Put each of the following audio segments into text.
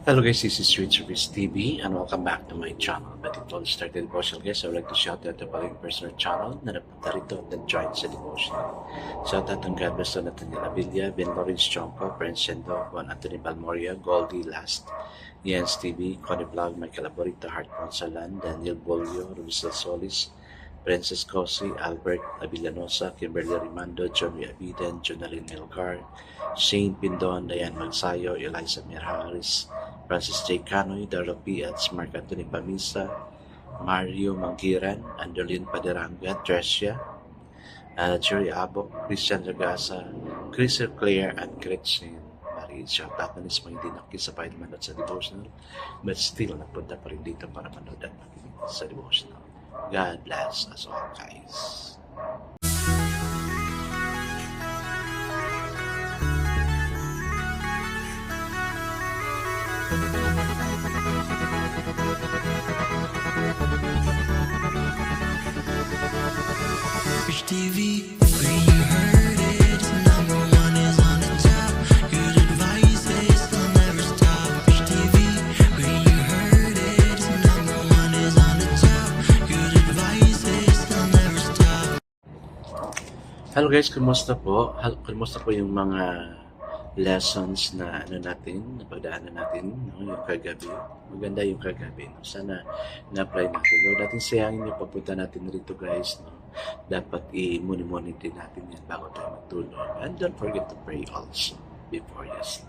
Hello guys, this is Sweet Service TV and welcome back to my channel. But it all started devotional guys, I would like to shout out the following personal channel na napunta rito at nag-join sa devotional. Shout out ang God bless na Nathaniel Avilla, Ben Lawrence Chompo, Prince Sendo, Juan Anthony Balmoria, Goldie Last, Jens TV, Connie Vlog, Michael Aborita, Heart Consalan, Daniel Bolio, Rubizel Solis, Princess Cosi, Albert Avillanosa, Kimberly Rimando, Johnny Abiden, Jonalyn Melgar, Shane Pindon, Diane Magsayo, Eliza Mir Harris, Francis J. Canoy, Darlo P. at Mark Anthony Pamisa, Mario Mangkiran, Anderlin Paderanga, Tricia, Jerry Abo, Christian Ragasa, Chriser Claire, and Gretchen Marie. Shout out na nis mga hindi nakisabay manood sa devotional, but still napunta pa rin dito para manood at makinig sa devotional. God bless us all, guys. Rich TV, where you heard it, number one is on the top. Good advice is will never stop. Rich TV, where you heard it, number one is on the top. Good advice is will never stop. Hello guys, kumusta po? Kumusta po yung mga lessons na natin, napagdaanan natin, no? Yung kagabi. Maganda yung kagabi, no? Sana na-apply natin. Huwag natin sayangin yung papunta natin rito guys, no? Dapat i-monitor natin yan bago tayo matulog. And don't forget to pray also before you sleep.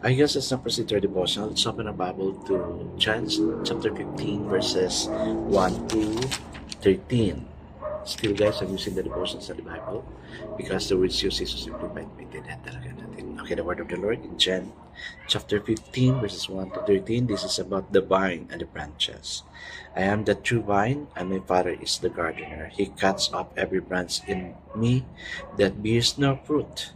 I guess let's not proceed to our devotional. Let's open our Bible to John chapter 15 verses 1 to 13. Still guys, I'm using the devotions of the Bible because the words used is so simplified. Maintindihan talaga natin. Okay, the word of the Lord in John chapter 15 verses 1 to 13. This is about the vine and the branches. I am the true vine, and my Father is the gardener. He cuts off every branch in me that bears no fruit,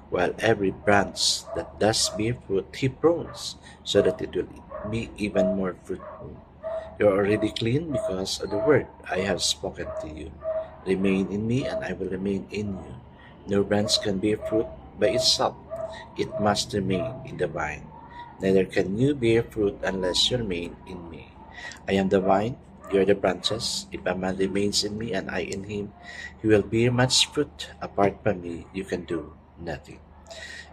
while every branch that does bear fruit he prunes, so that it will be even more fruitful. You are already clean because of the word I have spoken to you. Remain in me, and I will remain in you. No branch can bear fruit by itself. It must remain in the vine. Neither can you bear fruit unless you remain in me. I am the vine, you are the branches. If a man remains in me and I in him, he will bear much fruit. Apart from me, you can do nothing.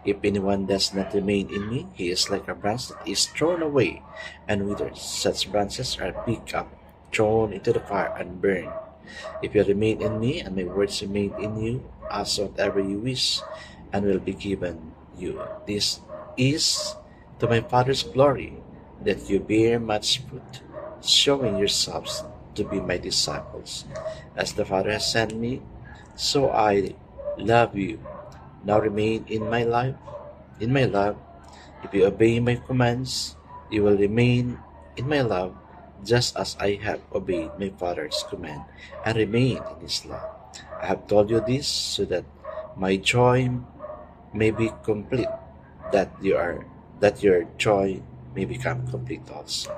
If anyone does not remain in me, he is like a branch that is thrown away and withers. Such branches are picked up, thrown into the fire, and burned. If you remain in me, and my words remain in you, ask whatever you wish, and will be given you. This is to my Father's glory, that you bear much fruit, showing yourselves to be my disciples. As the Father has sent me, so I love you. Now remain in my love. If you obey my commands, you will remain in my love, just as I have obeyed my Father's command and remain in his love. I have told you this so that my joy may be complete, that your joy may become complete also.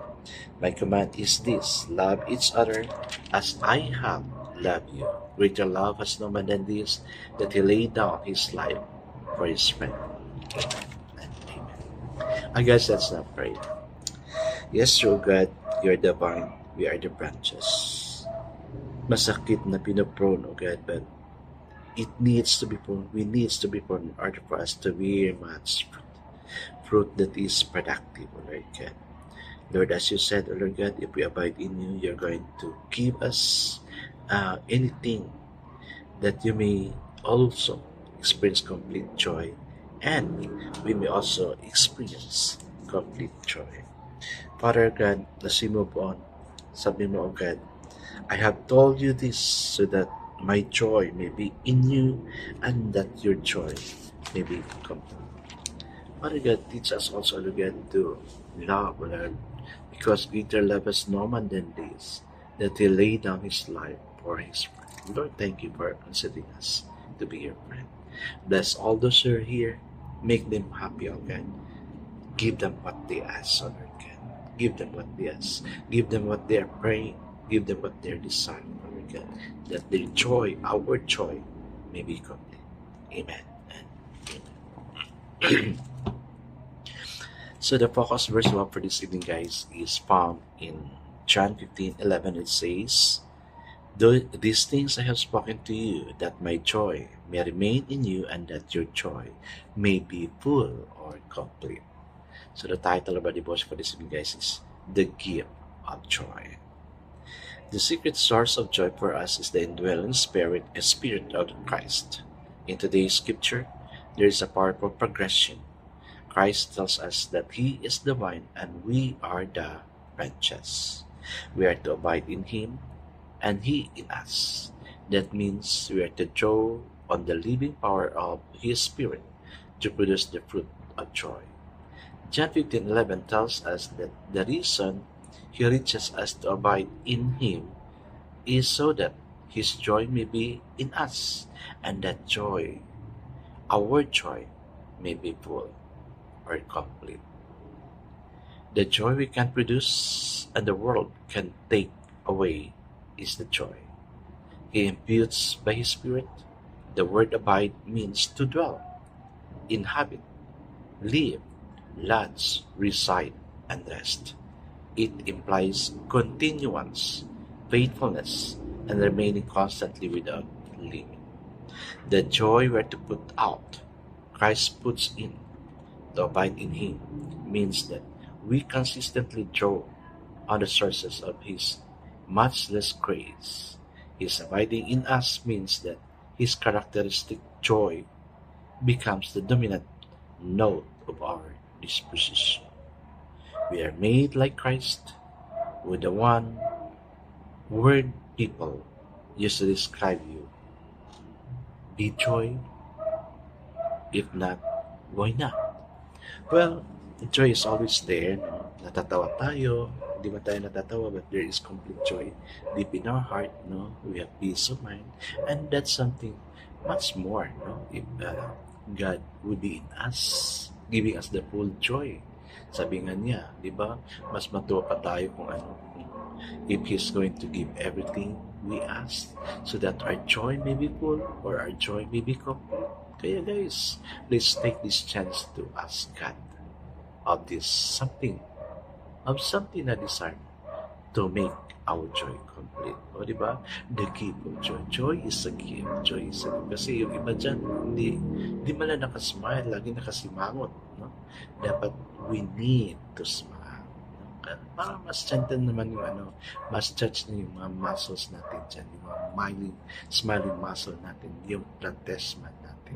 My command is this: love each other as I have loved you. Greater love has no man than this, that he laid down his life for his friend. Amen. Amen. I guess that's not pray. Yes, O God, you are the vine, we are the branches. Masakit na pinoprone, O God, but it needs to be pruned. We needs to be pruned in order for us to bear much fruit. Fruit that is productive, O Lord God. Lord, as you said, O Lord God, if we abide in you, you're going to give us anything that you may also experience complete joy, and we may also experience complete joy. Father God, as we move on, sabi mo, O God, I have told you this so that my joy may be in you and that your joy may be complete. Father God, teach us also, Lord God, to love, Lord, because greater love has no man than this, that he laid down his life for his friend. Lord, thank you for considering us to be your friend. Bless all those who are here. Make them happy, O God. Give them what they ask, O Lord God. Give them what they ask. Give them what they are praying. Give them what they are desiring, O Lord God. That their joy, our joy, may be complete. Amen and amen. So the focus verse 1 for this evening, guys, is found in John 15:11. It says, These things I have spoken to you, that my joy may remain in you and that your joy may be full or complete. So the title of our devotion for this evening, guys, is The Gift of Joy. The secret source of joy for us is the indwelling spirit of Christ. In today's scripture, there is a powerful progression. Christ tells us that He is the vine and we are the branches. We are to abide in Him and He in us. That means we are to draw on the living power of His Spirit to produce the fruit of joy. John 15:11 tells us that the reason He reaches us to abide in Him is so that His joy may be in us, and that joy, our joy, may be full or complete. The joy we can produce and the world can take away is the joy He imputes by His Spirit. The word abide means to dwell, inhabit, live, lodge, reside, and rest. It implies continuance, faithfulness, and remaining constantly without limit. The joy we are to put out, Christ puts in. To abide in Him means that we consistently draw on the sources of His matchless grace. His abiding in us means that His characteristic joy becomes the dominant note of our disposition. We are made like Christ, with the one word people use to describe you. Be joy. If not, why not? Well, joy is always there. No? Natatawa tayo. Hindi man tayo natatawa, but there is complete joy deep in our heart. No? We have peace of mind. And that's something much more. No? If God would be in us, giving us the full joy. Sabi nga niya, di ba? Mas matuwa pa tayo kung ano. If He's going to give everything we ask, so that our joy may be full or our joy may be complete. Kaya guys, let's take this chance to ask God of this something na desire to make our joy complete. O di ba? The gift of joy. Joy is a gift. Joy is a gift. Kasi yung iba dyan, hindi man lang nakasmile, lagi nakasimangot. No? Dapat we need to smile. Para mas strengthen naman yung mas stretch na yung mga muscles natin dyan, yung mga smiling muscle natin, yung platesman natin.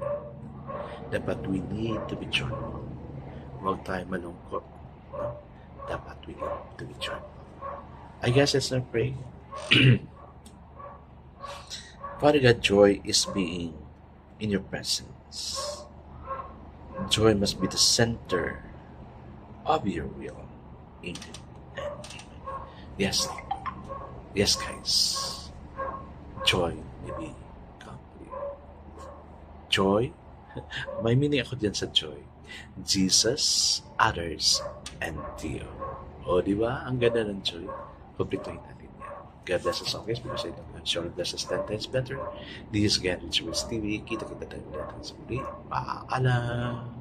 Dapat we need to be joyful. Huwag tayo malungkot. No? Dapat we need to be joyful. I guess let's not pray. Father God, joy is being in your presence. Joy must be the center of your will. Amen and amen. Yes, guys. Joy may be complete. Joy, may meaning ako dyan sa joy. Jesus, others, and Dio. O, di ba? Ang ganda ng joy. Kumplituhin natin yan. God bless us always because I know God sure bless us 10 times better. This is again, Rich TV. Kita-kita tayo natin sa muli. Paalam!